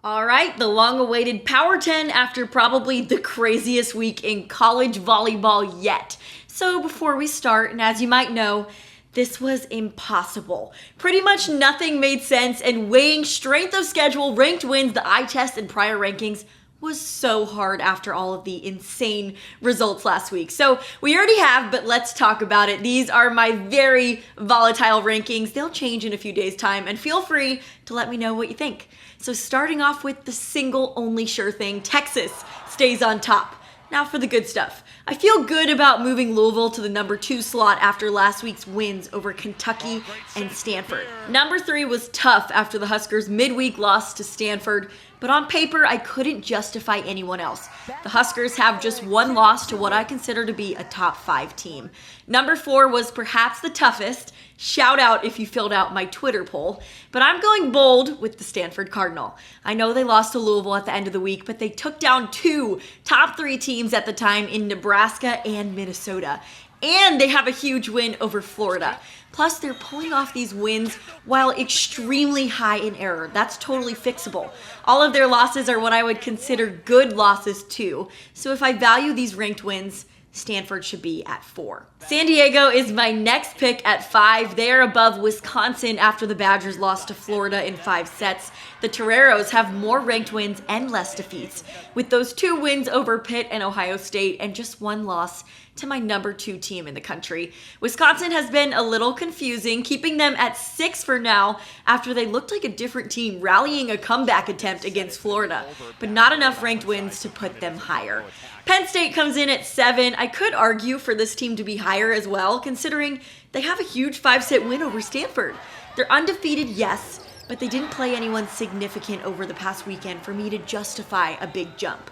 All right, the long-awaited Power 10 after probably the craziest week in college volleyball yet. So before we start, and as you might know, this was impossible. Pretty much nothing made sense, and weighing strength of schedule, ranked wins, the eye test, and prior rankings was so hard after all of the insane results last week. So we already have, but let's talk about it. These are my very volatile rankings. They'll change in a few days' time, and feel free to let me know what you think. So starting off with the single only sure thing, Texas stays on top. Now for the good stuff. I feel good about moving Louisville to the number 2 slot after last week's wins over Kentucky and Stanford. Number 3 was tough after the Huskers' midweek loss to Stanford, but on paper, I couldn't justify anyone else. The Huskers have just one loss to what I consider to be a top 5 team. Number 4 was perhaps the toughest. Shout out if you filled out my Twitter poll. But I'm going bold with the Stanford Cardinal. I know they lost to Louisville at the end of the week, but they took down 2 top 3 teams at the time in Nebraska and Minnesota. And they have a huge win over Florida. Plus, they're pulling off these wins while extremely high in error. That's totally fixable. All of their losses are what I would consider good losses too. So if I value these ranked wins, Stanford should be at 4. San Diego is my next pick at 5. They are above Wisconsin after the Badgers lost to Florida in 5 sets. The Toreros have more ranked wins and less defeats, with those 2 wins over Pitt and Ohio State and just 1 loss to my number 2 team in the country. Wisconsin has been a little confusing, keeping them at 6 for now after they looked like a different team rallying a comeback attempt against Florida, but not enough ranked wins to put them higher. Penn State comes in at 7. I could argue for this team to be higher as well, considering they have a huge 5-set win over Stanford. They're undefeated, yes, but they didn't play anyone significant over the past weekend for me to justify a big jump.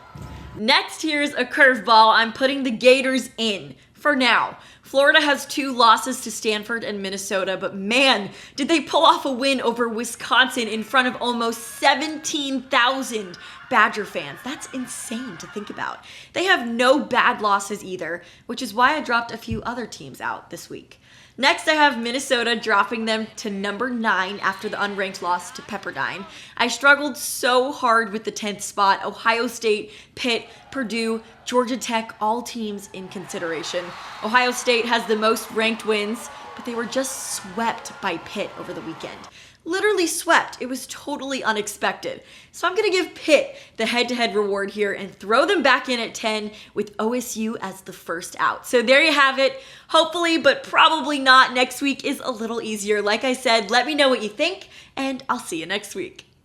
Next, here's a curveball. I'm putting the Gators in for now. Florida has 2 losses to Stanford and Minnesota, but man, did they pull off a win over Wisconsin in front of almost 17,000 Badger fans. That's insane to think about. They have no bad losses either, which is why I dropped a few other teams out this week. Next, I have Minnesota dropping them to number 9 after the unranked loss to Pepperdine. I struggled so hard with the 10th spot. Ohio State, Pitt, Purdue, Georgia Tech, all teams in consideration. Ohio State has the most ranked wins, but they were just swept by Pitt over the weekend. Literally swept. It was totally unexpected. So I'm going to give Pitt the head-to-head reward here and throw them back in at 10 with OSU as the first out. So there you have it. Hopefully, but probably not. Next week is a little easier. Like I said, let me know what you think, and I'll see you next week.